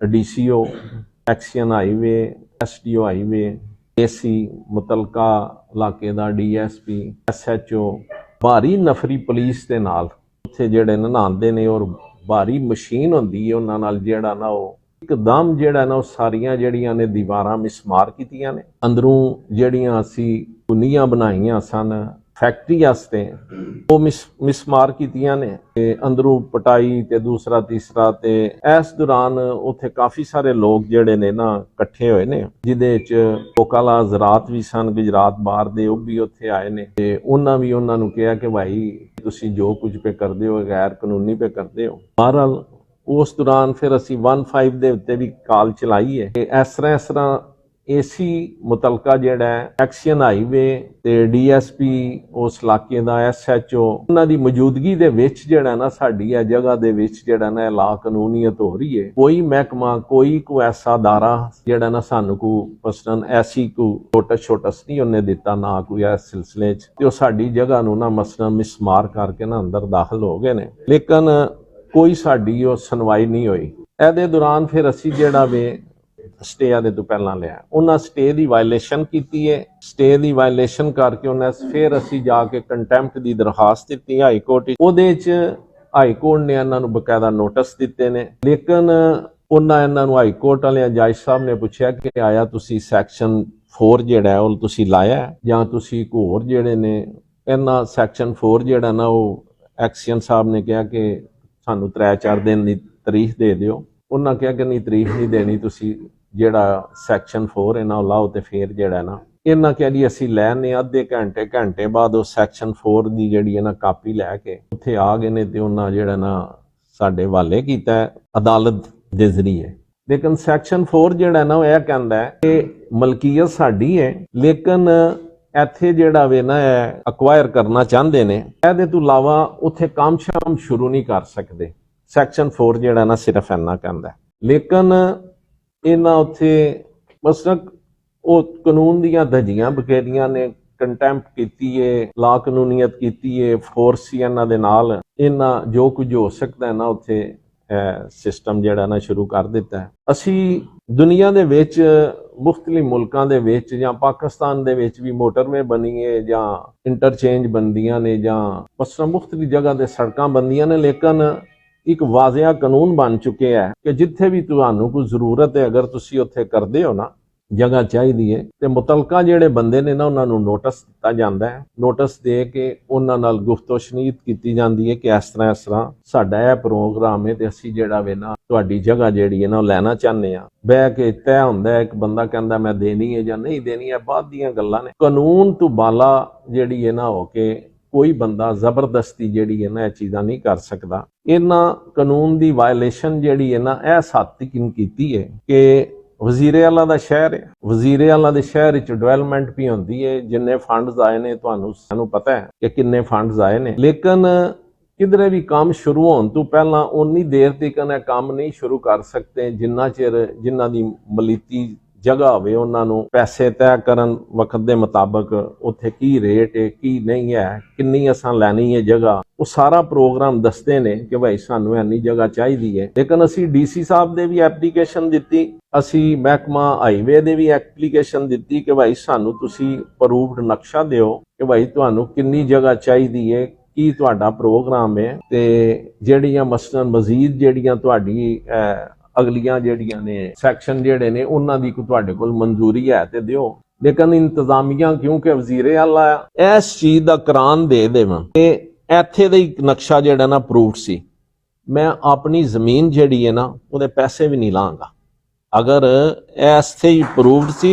DCO action highway, SDO highway, AC मुतलका इलाके का DSP, SHO भारी नफरी पुलिस के नाल उत्थे जिहड़े नहांदे ने और भारी मशीन हुंदी है उन्हां नाल जिहड़ा ना वो एकदम जिहड़ा ना सारियां जिहड़ियां ने दीवारां मिसमार कीतियां ने। अंदरों जिहड़ियां असी कुनियां बनाईयां सन फैक्ट्री वास्ते वो मिसमार कीतियां ने ते अंदरों पटाई ते दूसरा तीसरा ते इस दौरान उत्थे काफ़ी सारे लोग जिहड़े ने ना इकट्ठे होए ने जिहदे च लोकाला ज़रात भी सन गुजरात बाहर दे वो भी उत्थे आए ने ते उन्हां भी उन्हां नूं कहा कि भाई तुसीं जो कुछ पे करदे हो गैर कानूनी पे करदे हो। बहरहाल उस दौरान फिर असी 15 दे उत्ते भी कॉल चलाई है कि इस तरह AC मुतलका जिहड़ा एक्शन हाईवे ते DSP उस इलाके दा SHO उन्हां दी मौजूदगी दे विच जिहड़ा ना साडी इह जगह दे विच जिहड़ा ना ला कानूनीयत हो रही है। कोई महकमा कोई ऐसा दारा जिहड़ा ना सानू को मसलन ऐसी को नोटिस नहीं उन्हें दिता ना कोई इस सिलसिले च ते साडी जगह नूं ना मसलन मिसमार करके ना अंदर दाखिल हो गए ने, लेकिन कोई साडी वो सुनवाई नहीं हुई। इहदे दौरान फिर असी जिहड़ा वे स्टे आदे तो पहला लिया उन्हें स्टे की वायलेशन की है। स्टे की वायलेशन करके उन्हें फिर असी जाके कंटैंप्ट की दरखास्त दी हाई कोर्ट। उहदे च हाई कोर्ट ने इन्हों बकायदा नोटिस दिते ने, लेकिन उन्हें इन्हों हाई कोर्ट वाले जज साहब ने पूछा कि आया तुसी सैक्शन 4 जिहड़ा है वो तुसी लाया जां तुसी होर जिहड़े ने इन्हां सैक्शन 4 जिहड़ा ना वो एक्शन साहब ने कहा कि सानू 3-4 दिन की तारीख दे दिओ। उन्हें कहा कि नहीं तारीख नहीं देनी, तुसी जिहड़ा सैक्शन 4 है ना लाओ तो फिर जिहड़ा ना इन्हां कहा जी असी लैने अद्धे घंटे बाद वो सैक्शन 4 की जिहड़ी है ना कापी लैके उत्थे आ गए ने ते उन्हां जिहड़ा ना साडे हवाले कीता अदालत दे जरिए। लेकिन सैक्शन 4 जिहड़ा ना यह कहंदा है कि मलकीयत साडी है, लेकिन इत्थे जिहड़ा वे ना अक्वायर करना चाहते ने इहदे तो इलावा उत्थे काम शाम शुरू नहीं कर सकते। सैक्शन 4 जिहड़ा ना सिर्फ इन्ना कहंदा है, लेकिन इन्हां उत्थे मसलक वो कानून दियां धज्जियां बखेरियां ने, कंटैंप्ट कीती है, ला कानूनीयत कीती है, फोर्स ही इन्हां दे नाल इन्हां जो कुछ हो सकता है ना उत्थे सिस्टम जिहड़ा ना शुरू कर दिता है। असी दुनिया दे विच मुख्तलिफ मुल्कां दे विच जां पाकिस्तान दे विच भी मोटरवे बनी है जां इंटरचेंज बनदियां ने जां मसलन मुख्तलिफ जगह दे सड़कां बनदियां ने, लेकिन एक वाजिया कानून बन चुके हैं कि जिथे भी तुहानू कोई जरूरत है अगर तुसी उत्थे करदे हो ना जगह चाहिए तो मुतलका जिहड़े बंदे ने ना उन्होंने नोटिस दिता जाता है। नोटिस दे के उन्हां नाल गुफ्तोशनीत की जाती है कि इस तरह साडा यह प्रोग्राम है तो असी जिहड़ा वे ना तुहाडी जगह जिहड़ी है ना लैना चाहते हैं। बह के तय हुंदा है, एक बंदा कहंदा मैं देनी है जां नहीं देनी है, बाद दीयां गल्लां ने। कानून तो बाला जिहड़ी है ना हो के कोई बंदा जबरदस्ती जिहड़ी है ना यह चीज़ां नहीं कर सकता। इन्हां कानून की वायलेशन जिहड़ी है ना इस हद तक कीती है कि वजीरे आला दा शहर है, वजीरे आला दे शहर विच डेवलपमेंट भी होंदी है, जिन्ने फंड्स आए ने तुहानू सानू पता है कि किन्ने फंड्स आए ने, लेकिन किधरे भी काम शुरू होने तो पहला उन्नी देर तक काम नहीं शुरू कर सकते जिन्ना चिर जिन्हां दी मलीती जगह होवे उन्होंने पैसे तय करन वक्त के मुताबिक उत्थे की रेट है की नहीं है, किन्नी असां लैनी है जगह, वो सारा प्रोग्राम दसते ने कि भाई सानू इन्नी जगह चाहिए है। लेकिन असी DC साहब दे भी एप्लीकेशन दिती, असी महकमा हाईवे दे भी एप्लीकेशन दिती कि भाई सानू तुसी प्रूव्ड नक्शा दिओ कि भाई तुहानू किन्नी जगह चाहिए है, की तुहाडा प्रोग्राम है, ते जिहड़ियां मसलन मजीद जिहड़ियां तुहाडी अगलियां जिहड़ियां ने सैक्शन जिहड़े ने उन्हां दी तुहाडे कोल मंजूरी है ते दिओ। लेकिन इंतजामिया क्योंकि वजीरे आला इस चीज़ का करान दे देवन कि इत्थे दा नक्शा जिहड़ा ना प्रूव्ड सी, मैं अपनी जमीन जिहड़ी है ना उहदे पैसे भी नहीं लांगा। अगर इत्थे ही प्रूव्ड सी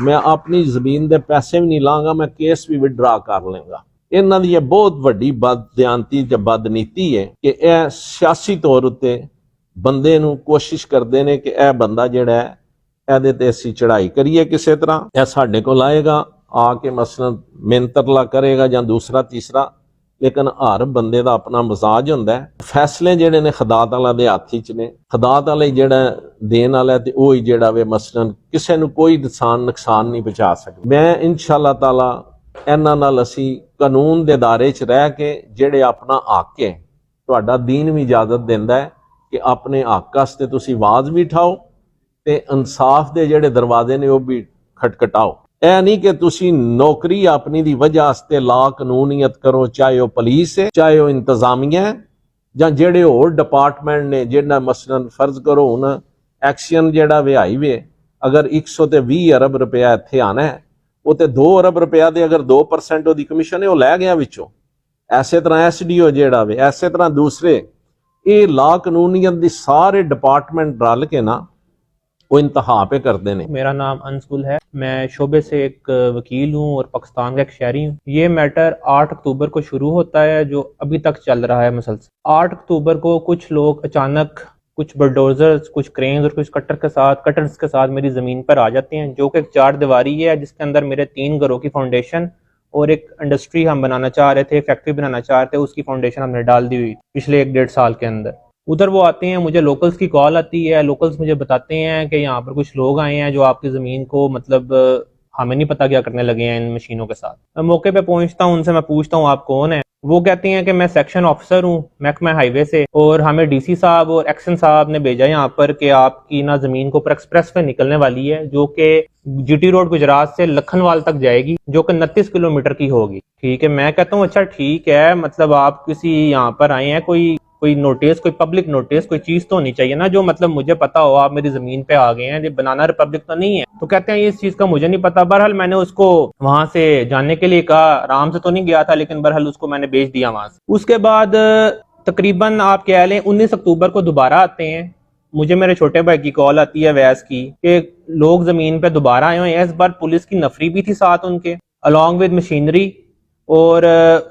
मैं अपनी जमीन दे पैसे भी नहीं लांगा, मैं केस भी विड्रा कर लेंगा। इन्हां दी बहुत वड्डी बददियानती ते बदनीति है कि यह सियासी तौर उत्ते बंदे नूं कोशिश करते हैं कि यह बंदा जिहड़ा है ਇਹਦੇ ਤੇ ਅਸੀਂ चढ़ाई करिए किसी तरह, यह साढ़े को आएगा आके मसलन मिन्नतरला करेगा या दूसरा तीसरा, लेकिन हर बंदे का अपना मजाज होंदा है। फैसले जिहड़े ने खुदा ताला दे हत्थ च ने, खुदा ताला जिहड़ा देण वाला ते ओही जिहड़ा वे मसलन किसी नूं कोई नुकसान नहीं पहुंचा सकदा। मैं इंशाअल्लाह ताला इन्हां नाल असीं कानून दे दायरे च रह के जिहड़े अपना हक है, तुहाडा दीन भी इजाजत दिंदा है कि अपने हक वास्ते तुसी आवाज भी उठाओ ते इंसाफ दे जेड़े दरवाजे ने वो भी खटखटाओ। यह नहीं कि तुसी नौकरी अपनी दी वजह वास्ते ला कानूनीयत करो, चाहे वह पुलिस है, चाहे वह इंतजामिया है, ਜਾਂ ਜਿਹੜੇ ਹੋਰ ਡਿਪਾਰਟਮੈਂਟ ਨੇ ਜਿਹਨਾਂ ਮਸਲਨ ਫਰਜ਼ ਕਰੋ ਹੁਣ ਐਕਸ਼ਨ ਜਿਹੜਾ ਵਿਹਾਈ ਵੇ ਅਗਰ 120 ਅਰਬ ਰੁਪਇਆ ਇੱਥੇ ਆਣਾ ਹੈ ਉਹ ਤੇ 2 ਅਰਬ ਰੁਪਇਆ ਦੇ ਅਗਰ 2% ਉਹਦੀ ਕਮਿਸ਼ਨ ਹੈ ਉਹ ਲੈ ਗਿਆ ਵਿੱਚੋਂ। ਐਸੇ ਤਰ੍ਹਾਂ ਐਸਡੀਓ ਜਿਹੜਾ ਵੇ, ਐਸੇ ਤਰ੍ਹਾਂ ਦੂਸਰੇ ਇਹ ਲਾ ਕਾਨੂੰਨੀਅਤ ਦੀ ਸਾਰੇ ਡਿਪਾਰਟਮੈਂਟ ਰਲ ਕੇ ਨਾ वो इंतहा पे करते हैं। मेरा नाम अंसुल है, मैं शोबे से एक वकील हूँ और पाकिस्तान का एक शहरी हूँ। ये मैटर 8 अक्टूबर को शुरू होता है जो अभी तक चल रहा है मुसलसल। 8 अक्टूबर को कुछ लोग अचानक कुछ बुलडोजर्स, कुछ क्रेन्स और कुछ कटर्स के साथ मेरी ज़मीन पर आ जाते हैं, जो कि एक 4 दीवारी है जिसके अंदर मेरे 3 घरों की फाउंडेशन और एक इंडस्ट्री हम बनाना चाह रहे थे, फैक्ट्री बनाना चाह रहे थे, उसकी फाउंडेशन हमने डाल दी हुई पिछले 1-1.5 साल के अंदर। उधर वो आते हैं, मुझे लोकल्स की कॉल आती है, लोकल्स मुझे बताते हैं कि यहाँ पर कुछ लोग आए हैं जो आपकी ज़मीन को मतलब हमें नहीं पता क्या करने लगे हैं इन मशीनों के साथ। मैं मौके पे पहुंचता हूँ, उनसे मैं पूछता हूँ आप कौन है। वो कहते हैं कि मैं सेक्शन ऑफिसर हूँ महकमा हाईवे से और हमें डीसी साहब और एक्शन साहब ने भेजा यहाँ पर कि आपकी ना ज़मीन को एक्सप्रेस पे निकलने वाली है जो कि जीटी रोड गुजरात से लखनवाल तक जाएगी, जो कि 29 किलोमीटर की होगी। ठीक है, मैं कहता हूँ अच्छा ठीक है, मतलब आप किसी यहाँ पर आए हैं, कोई नोटिस, कोई पब्लिक नोटिस, कोई चीज तो होनी चाहिए ना जो मतलब मुझे पता हो आप मेरी जमीन पे आ गए हैं, ये बनाना रिपब्लिक तो नहीं है। तो कहते हैं इस चीज का मुझे नहीं पता। बहरहाल मैंने उसको वहां से जानने के लिए कहा, आराम से तो नहीं गया था लेकिन बहरहाल उसको मैंने भेज दिया वहां से। उसके बाद तकरीबन आप कह लें 19 अक्टूबर को दोबारा आते हैं, मुझे मेरे छोटे भाई की कॉल आती है वैस की कि लोग जमीन पे दोबारा आए हैं। इस बार पुलिस की नफरी भी थी साथ उनके, अलॉन्ग विद मशीनरी, और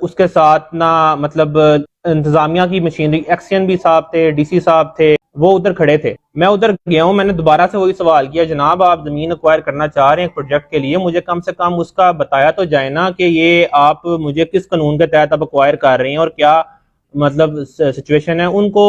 उसके साथ ना मतलब इंतजामिया की मशीनरी, एक्शन भी साहब थे, डीसी साहब थे, वो उधर खड़े थे। मैं उधर गया हूँ, मैंने दोबारा से वही सवाल किया, जनाब आप जमीन एक्वायर करना चाह रहे हैं एक प्रोजेक्ट के लिए, मुझे कम से कम उसका बताया तो जाए ना कि ये आप मुझे किस कानून के तहत आप एक्वायर कर रहे हैं और क्या मतलब सिचुएशन है। उनको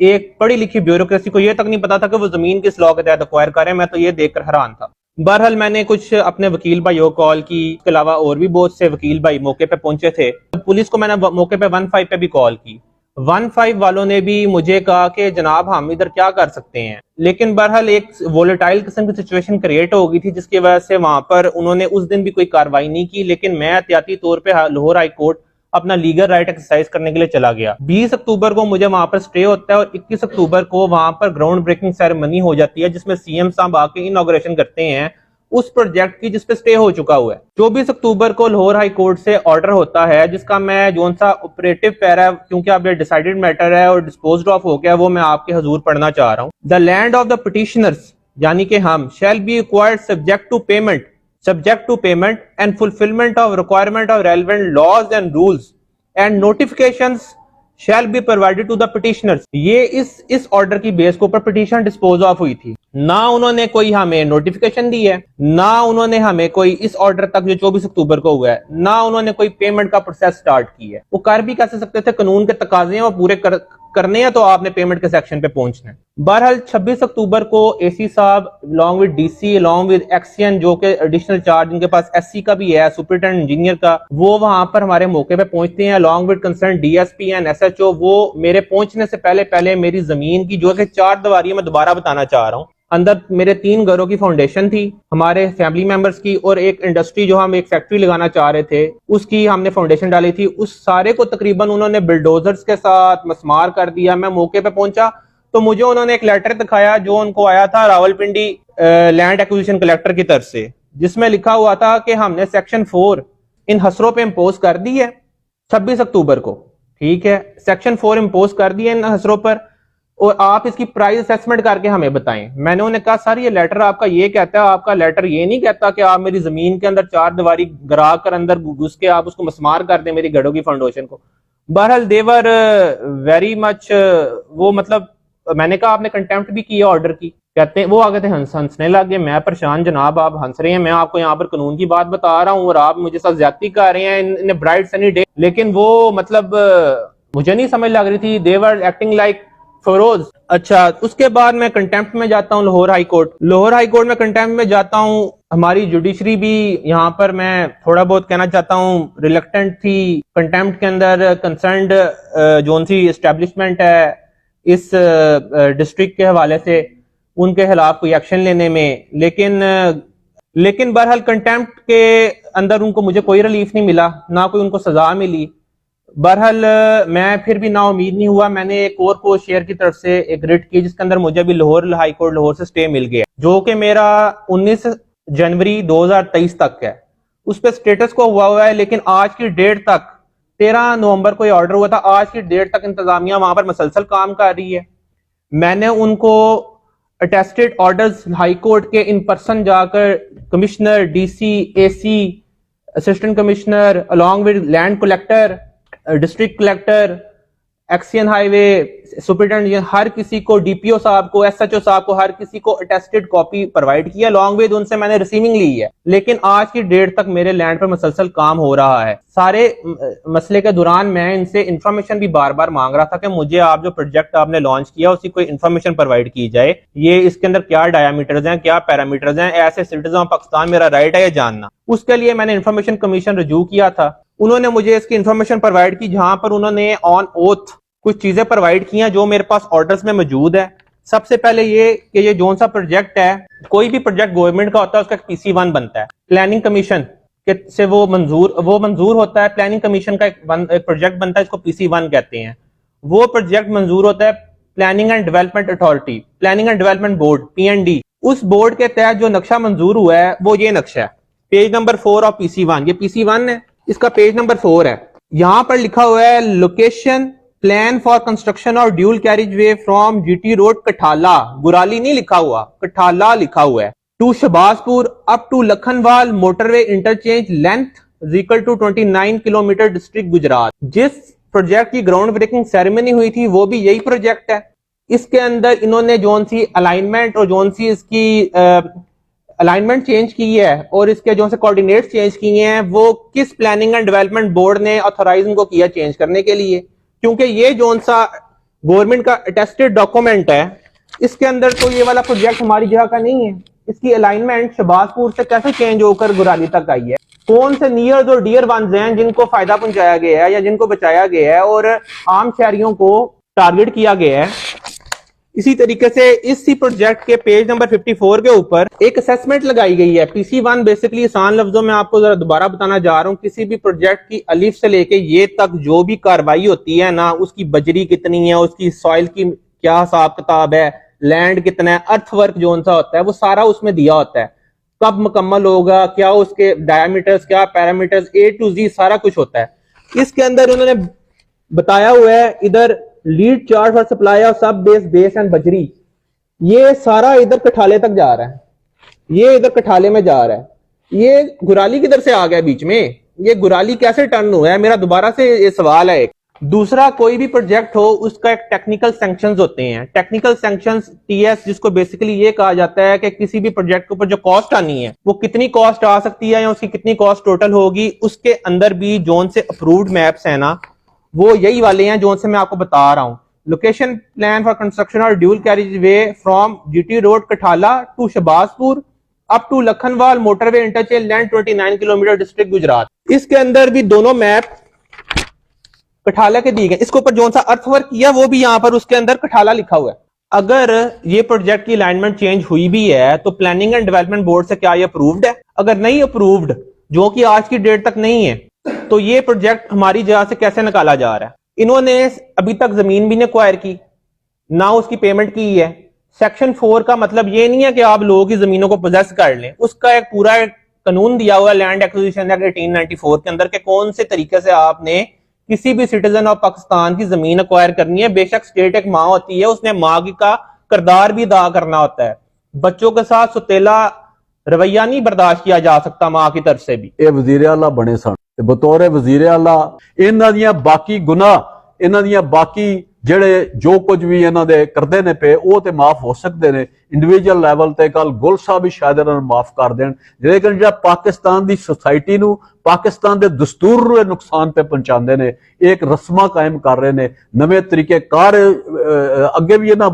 एक पढ़ी लिखी ब्यूरोक्रेसी को ये तक नहीं पता था कि वो जमीन किस लॉ के तहत एक्वायर कर रहे हैं। मैं तो ये देखकर हैरान था। बहरहाल मैंने कुछ अपने वकील भाइयों को कॉल की, इसके अलावा और भी बहुत से वकील भाई मौके पे पहुंचे थे। पुलिस को मैंने मौके पे 15 पे भी कॉल की, 15 वालों ने भी मुझे कहा कि जनाब हम इधर क्या कर सकते हैं। लेकिन बहरहाल एक वोलेटाइल किस्म की सिचुएशन क्रिएट हो गई थी जिसकी वजह से वहां पर उन्होंने उस दिन भी कोई कार्रवाई नहीं की। लेकिन मैं एहतियाती तौर पर लाहौर हाई कोर्ट अपना लीगल राइट एक्सरसाइज करने के लिए चला गया। 20 अक्टूबर को मुझे वहां पर स्टे होता है और 21 अक्टूबर को वहां पर ग्राउंड ब्रेकिंग सेरेमनी हो जाती है जिसमें सीएम साहब आके इनॉग्रेशन करते हैं उस प्रोजेक्ट की जिसपे स्टे हो चुका हुआ है। 24 अक्टूबर को लाहौर हाई कोर्ट से ऑर्डर होता है जिसका मैं जोन सा ऑपरेटिव पैरा, क्योंकि अब ये डिसाइडेड मैटर है और डिस्पोज्ड ऑफ हो गया, वो मैं आपके हजूर पढ़ना चाह रहा हूँ। The land of the petitioners यानी कि हम shall be acquired subject to payment and fulfillment of requirement of relevant laws and rules and notifications shall be provided to the petitioners। ये इस ऑर्डर की बेस के ऊपर पिटीशन डिस्पोज ऑफ हुई थी। ना उन्होंने कोई हमें नोटिफिकेशन दी है, ना उन्होंने हमें कोई इस ऑर्डर तक जो 24 अक्टूबर को हुआ है, ना उन्होंने कोई पेमेंट का प्रोसेस स्टार्ट की है। वो कर भी कैसे सकते थे, कानून के तकाजे हैं वो पूरे करने हैं तो आपने पेमेंट के सेक्शन पे पहुंचना है। बहरहाल 26 अक्टूबर को एसी साहब along with DC along with XEN जो कि एडिशनल चार्ज इनके पास एससी का भी है, सुपरिटेंडेंट इंजीनियर का, वो वहां पर हमारे मौके पे पहुंचते हैं along with concern DSP and SHO. वो मेरे पहुंचने से पहले मेरी जमीन की जो कि 4 दीवारी मैं दोबारा बताना चाह रहा हूँ, अंदर मेरे 3 घरों की फाउंडेशन थी, हमारे फैमिली मेंबर्स की, और एक इंडस्ट्री जो हम एक फैक्ट्री लगाना चाह रहे थे उसकी हमने फाउंडेशन डाली थी। उस सारे को तकरीबन उन्होंने बिल्डोजर्स के साथ मस्मार कर दिया। मैं मौके पे पहुंचा तो मुझे उन्होंने एक लेटर दिखाया जो उनको आया था रावलपिंडी लैंड एक्विजिशन कलेक्टर की तरफ से, जिसमें लिखा हुआ था कि हमने सेक्शन 4 इन हसरों पे इम्पोज कर दी है 26 अक्टूबर को। ठीक है, सेक्शन 4 इम्पोज कर दिए इन हसरों पर और आप इसकी प्राइस असेसमेंट करके हमें बताएं। मैंने उन्हें कहा सर ये लेटर आपका ये कहता है, आपका लेटर ये नहीं कहता कि आप मेरी जमीन के अंदर 4 दीवारी गिरा कर अंदर घुस के आप उसको मस्मार कर दें मेरी घरों की फाउंडेशन को। बहरहाल देवर वेरी मच वो मतलब मैंने कहा आपने कंटेम्प्ट भी किया ऑर्डर की, कहते हैं वो आगे थे हंसने लग गए। मैं परेशान, जनाब आप हंस रहे हैं, मैं आपको यहाँ पर कानून की बात बता रहा हूँ और आप मुझे साथ ज्यादती कर रहे हैं इन ब्राइट सनी डे। लेकिन वो मतलब मुझे नहीं समझ लग रही थी, देवर एक्टिंग लाइक फरोज। अच्छा, उसके बाद मैं कंटेम्प्ट में जाता हूँ लाहौर हाई कोर्ट में कंटेम्प्ट में जाता हूँ। हमारी जुडिशरी भी यहाँ पर मैं थोड़ा बहुत कहना चाहता हूँ रिलक्टेंट थी कंटेम्प्ट के अंदर। कंसर्न्ड जोन सी एस्टेब्लिशमेंट है इस डिस्ट्रिक्ट के हवाले से उनके खिलाफ कोई एक्शन लेने में, लेकिन बहरहाल कंटेम्प्ट के अंदर उनको मुझे कोई रिलीफ नहीं मिला, ना कोई उनको सजा मिली। बहरहाल मैं फिर भी ना उम्मीद नहीं हुआ। मैंने एक और को शेयर की तरफ से एक रिट की जिसके अंदर मुझे भी लाहौर हाई कोर्ट लाहौर से स्टे मिल गया, जो कि मेरा 19 जनवरी 2023 तक है। उस पर स्टेटस को हुआ है, लेकिन आज की डेट तक 13 नवंबर को ये ऑर्डर हुआ था, आज की डेट तक इंतजामिया वहां पर मसलसल काम कर रही है। मैंने उनको अटेस्टेड ऑर्डर्स हाई कोर्ट के इन पर्सन जाकर commissioner, DC, AC, assistant commissioner along with land collector, district collector, XEN highway superintendent, हर किसी को, डीपीओ साहब को, एसएचओ साहब को, हर किसी को अटेस्टेड कॉपी प्रोवाइड किया, लॉन्ग विद उनसे मैंने रिसीविंग ली है। लेकिन आज की डेट तक मेरे लैंड पर मसलसल काम हो रहा है। सारे मसले के दौरान मैं इनसे इंफॉर्मेशन भी बार बार मांग रहा था कि मुझे आप जो प्रोजेक्ट आपने लॉन्च किया उसकी कोई इंफॉर्मेशन प्रोवाइड की जाए, ये इसके अंदर क्या डायमीटर्स हैं, क्या पैरामीटर्स हैं, as a citizen of Pakistan मेरा राइट है ये जानना। उसके लिए मैंने इंफॉर्मेशन कमीशन रजू किया था, उन्होंने मुझे इसकी इंफॉर्मेशन प्रोवाइड की, जहां पर उन्होंने ऑन ओथ कुछ चीजें प्रोवाइड की हैं जो मेरे पास ऑर्डर्स में मौजूद है। सबसे पहले ये कि ये जोन सा प्रोजेक्ट है, कोई भी प्रोजेक्ट गवर्नमेंट का होता है उसका PC1 बनता है, प्लानिंग कमीशन के से वो मंजूर होता है। प्लानिंग कमीशन का एक प्रोजेक्ट बनता है, इसको PC1 कहते हैं। वो प्रोजेक्ट मंजूर होता है planning and development authority, planning and development board, PND। उस बोर्ड के तहत जो नक्शा मंजूर हुआ है वो ये नक्शा है, पेज नंबर 4 ऑफ PC1। ये PC1 है, इसका पेज नंबर 4 है। यहां पर लिखा हुआ है लोकेशन प्लान फॉर कंस्ट्रक्शन और dual carriageway from GT road Kathala, Gurali नहीं लिखा हुआ, कठाला लिखा हुआ है, to Shahbazpur up to Lakhanwal motorway interchange, length equal to 29 kilometre, district Gujrat. जिस प्रोजेक्ट की ग्राउंड ब्रेकिंग सेरेमनी हुई थी वो भी यही प्रोजेक्ट है। इसके अंदर इन्होंने जोन सी अलाइनमेंट और जोन सी इसकी अलाइनमेंट चेंज की है और इसके जो से कोऑर्डिनेट्स चेंज किए हैं, वो किस प्लानिंग एंड डेवलपमेंट बोर्ड ने ऑथोराइज इनको किया चेंज करने के लिए, क्योंकि ये जोन सा गवर्नमेंट का अटेस्टेड डॉक्यूमेंट है। इसके अंदर तो ये वाला प्रोजेक्ट हमारी जगह का नहीं है। इसकी अलाइनमेंट शहबाजपुर से कैसे चेंज होकर गुराली तक आई है, कौन से नियर और डियर वंस हैं जिनको फायदा पहुंचाया गया है या जिनको बचाया गया है और आम शहरियों को टारगेट किया गया है। इसी तरीके से इसी प्रोजेक्ट के पेज नंबर 54 के ऊपर एक असेसमेंट लगाई गई है। PC1 बेसिकली आसान लफ्जों में आपको जरा दोबारा बताना जा रहा हूं, किसी भी प्रोजेक्ट की अलिफ से लेके ये तक जो भी कार्रवाई होती है ना, उसकी बजरी कितनी है, उसकी सॉइल की क्या हिसाब किताब है, लैंड कितना है, अर्थ वर्क जोन सा होता है, वो सारा उसमें दिया होता है। कब मुकम्मल होगा, क्या उसके डायमीटर्स, क्या पैरामीटर्स, A to Z सारा कुछ होता है। इसके अंदर उन्होंने बताया हुआ है इधर lead chart for supply of सब बेस एंड बजरी, ये सारा इधर कठाले तक जा रहा है, ये इधर कठाले में जा रहा है। ये गुराली किधर से आ गया बीच में, ये गुराली कैसे टर्न हुआ है, मेरा दोबारा से ये सवाल है। एक दूसरा, कोई भी प्रोजेक्ट हो उसका एक टेक्निकल सैंक्शंस होते हैं। टेक्निकल सैंक्शंस TS, जिसको बेसिकली ये कहा जाता है कि किसी भी प्रोजेक्ट के ऊपर जो कॉस्ट आनी है वो कितनी कॉस्ट आ सकती है या उसकी कितनी कॉस्ट टोटल होगी। उसके अंदर भी जोन से अप्रूव्ड मैप्स है ना, वो यही वाले हैं जोन से मैं आपको बता रहा हूं। लोकेशन प्लान फॉर कंस्ट्रक्शन और dual carriageway from GT road Kathala to Shahbazpur up to Lakhanwal motorway interchange, land 29 kilometre, district Gujrat. इसके अंदर भी दोनों मैप कठाला के दिए गए। इसके ऊपर जोन सा अर्थवर्क किया वो भी यहां पर उसके अंदर कठाला लिखा हुआ है। अगर ये प्रोजेक्ट की अलाइनमेंट चेंज हुई भी है तो प्लानिंग एंड डेवलपमेंट बोर्ड से क्या ये अप्रूव्ड है? अगर नहीं अप्रूव्ड, जो कि आज की डेट तक नहीं है, तो ये प्रोजेक्ट हमारी जगह से कैसे निकाला जा रहा है? इन्होंने अभी तक जमीन भी नहीं एक्वायर की, ना उसकी पेमेंट की है। सेक्शन 4 का मतलब ये नहीं है कि आप लोगों की जमीनों को पोजेस कर लें, उसका एक पूरा कानून दिया हुआ है लैंड एक्विजिशन एक्ट 1894 के अंदर के कौन से तरीके से आपने किसी भी सिटीजन ऑफ पाकिस्तान की जमीन एक्वायर करनी है। बेशक स्टेट एक माँ होती है, उसने माँ की का किरदार भी अदा करना होता है। बच्चों के साथ सुतेला रवैया नहीं बर्दाश्त किया जा सकता माँ की तरफ से भी। ਇਹ ਵਜ਼ੀਰ ਆਲਾ ਬਣੇ ਸਨ ਤੇ ਬਤੌਰ ਵਜ਼ੀਰ ਆਲਾ ਇਹਨਾਂ ਦੀਆਂ ਬਾਕੀ ਗੁਨਾਹ, ਇਹਨਾਂ ਦੀਆਂ ਬਾਕੀ ਜਿਹੜੇ ਜੋ ਕੁਝ ਵੀ ਇਹਨਾਂ ਦੇ ਕਰਦੇ ਨੇ ਪਏ ਉਹ ਤੇ ਮਾਫ ਹੋ ਸਕਦੇ ਨੇ ਇੰਡੀਵਿਜੂਅਲ ਲੈਵਲ ਤੇ। ਕੱਲ ਗੁਲ ਸਾਹਿਬ ਵੀ ਸ਼ਾਇਦ ਇਹਨਾਂ ਨੂੰ ਮਾਫ ਕਰ ਦੇਣ, ਲੇਕਿਨ ਜਿਹੜਾ ਪਾਕਿਸਤਾਨ ਦੀ ਸੋਸਾਇਟੀ ਨੂੰ, ਪਾਕਿਸਤਾਨ ਦੇ ਦਸਤੂਰ ਨੂੰ ਇਹ ਨੁਕਸਾਨ ਤੇ ਪਹੁੰਚਾਉਂਦੇ ਨੇ। ਇਹ ਇੱਕ ਰਸਮਾਂ ਕਾਇਮ ਕਰ ਰਹੇ ਨੇ, ਨਵੇਂ ਤਰੀਕੇ ਕਾਰ ਅੱਗੇ ਵੀ ਇਹਨਾਂ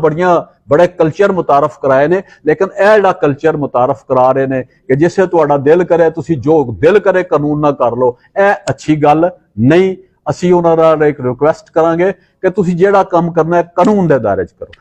बड़े कल्चर मुतारफ कराए ने, लेकिन यह जिहड़ा कल्चर मुतारफ करा रहे ने कि जिसे तुहाडा दिल करे तुसी जो दिल करे कानून ना कर लो, यह अच्छी गल नहीं। ਅਸੀਂ ਉਹਨਾਂ ਨਾਲ ਇੱਕ ਰਿਕੁਐਸਟ ਕਰਾਂਗੇ ਕਿ ਤੁਸੀਂ ਜਿਹੜਾ ਕੰਮ ਕਰਨਾ ਹੈ ਕਾਨੂੰਨ ਦੇ ਦਾਇਰੇ 'ਚ ਕਰੋ।